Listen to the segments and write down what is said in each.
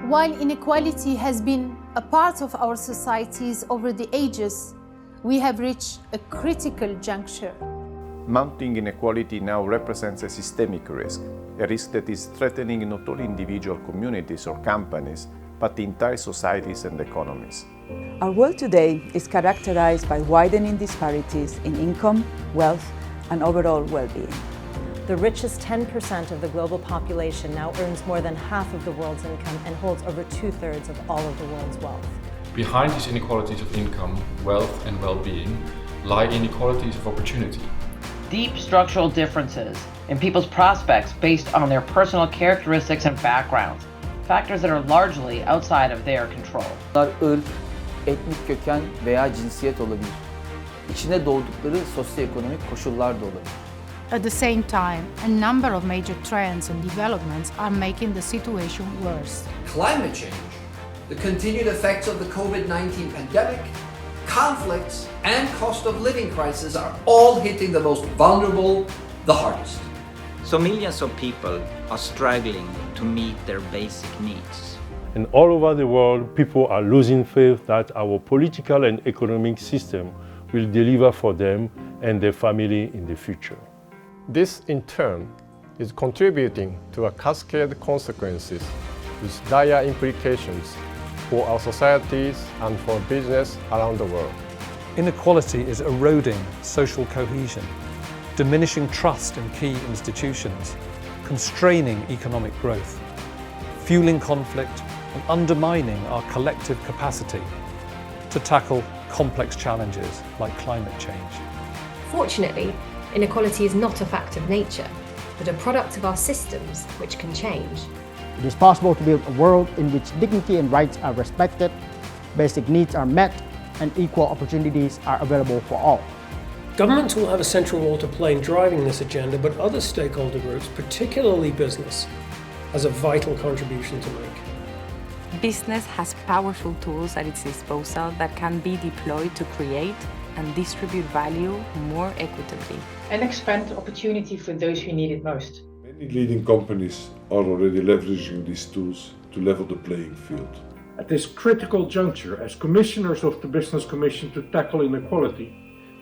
While inequality has been a part of our societies over the ages, we have reached a critical juncture. Mounting inequality now represents a systemic risk, a risk that is threatening not only individual communities or companies, but entire societies and economies. Our world today is characterized by widening disparities in income, wealth, and overall well-being. The richest 10% of the global population now earns more than half of the world's income and holds over 2/3 of all of the world's wealth. Behind these inequalities of income, wealth, and well-being lie inequalities of opportunity. Deep structural differences in people's prospects based on their personal characteristics and backgrounds, factors that are largely outside of their control. Irk, etnik köken veya cinsiyet olabilir. İçine doğdukları sosyoekonomik koşullar da olabilir. At the same time, a number of major trends and developments are making the situation worse. Climate change, the continued effects of the COVID-19 pandemic, conflicts, and cost of living crisis are all hitting the most vulnerable the hardest. So millions of people are struggling to meet their basic needs. And all over the world, people are losing faith that our political and economic system will deliver for them and their family in the future. This, in turn, is contributing to a cascade consequences with dire implications for our societies and for business around the world. Inequality is eroding social cohesion, diminishing trust in key institutions, constraining economic growth, fueling conflict, and undermining our collective capacity to tackle complex challenges like climate change. Fortunately, inequality is not a fact of nature, but a product of our systems which can change. It is possible to build a world in which dignity and rights are respected, basic needs are met, and equal opportunities are available for all. Governments will have a central role to play in driving this agenda, but other stakeholder groups, particularly business, has a vital contribution to make. Business has powerful tools at its disposal that can be deployed to create and distribute value more equitably. And expand opportunity for those who need it most. Many leading companies are already leveraging these tools to level the playing field. At this critical juncture, as commissioners of the Business Commission to Tackle Inequality,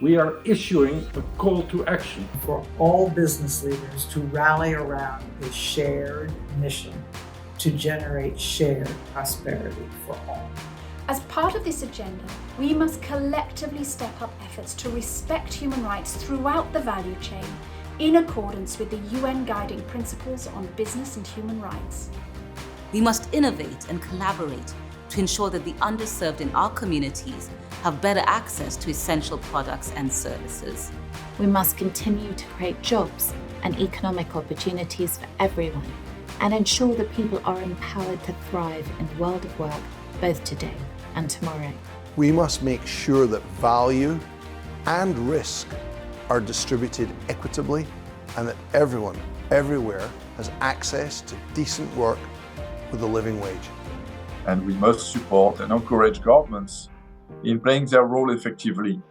we are issuing a call to action for all business leaders to rally around a shared mission to generate shared prosperity for all. As part of this agenda, we must collectively step up efforts to respect human rights throughout the value chain in accordance with the UN Guiding Principles on Business and Human Rights. We must innovate and collaborate to ensure that the underserved in our communities have better access to essential products and services. We must continue to create jobs and economic opportunities for everyone and ensure that people are empowered to thrive in the world of work both today and tomorrow. We must make sure that value and risk are distributed equitably and that everyone, everywhere, has access to decent work with a living wage. And we must support and encourage governments in playing their role effectively.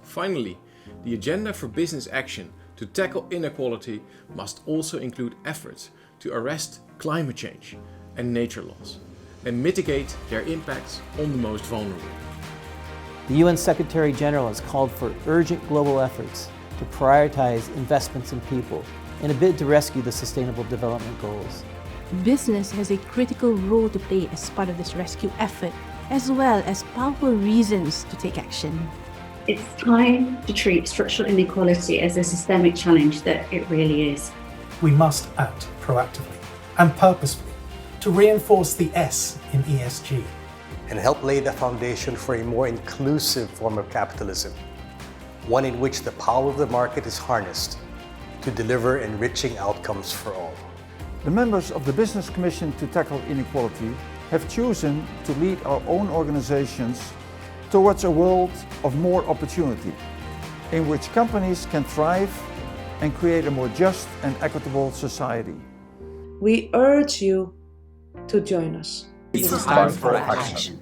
Finally, the agenda for business action to tackle inequality must also include efforts to arrest climate change and nature loss and mitigate their impacts on the most vulnerable. The UN Secretary General has called for urgent global efforts to prioritize investments in people in a bid to rescue the Sustainable Development Goals. Business has a critical role to play as part of this rescue effort, as well as powerful reasons to take action. It's time to treat structural inequality as a systemic challenge that it really is. We must act proactively and purposefully to reinforce the S in ESG. And help lay the foundation for a more inclusive form of capitalism, one in which the power of the market is harnessed to deliver enriching outcomes for all. The members of the Business Commission to Tackle Inequality have chosen to lead our own organizations towards a world of more opportunity, in which companies can thrive and create a more just and equitable society. We urge you to join us. It's time for action.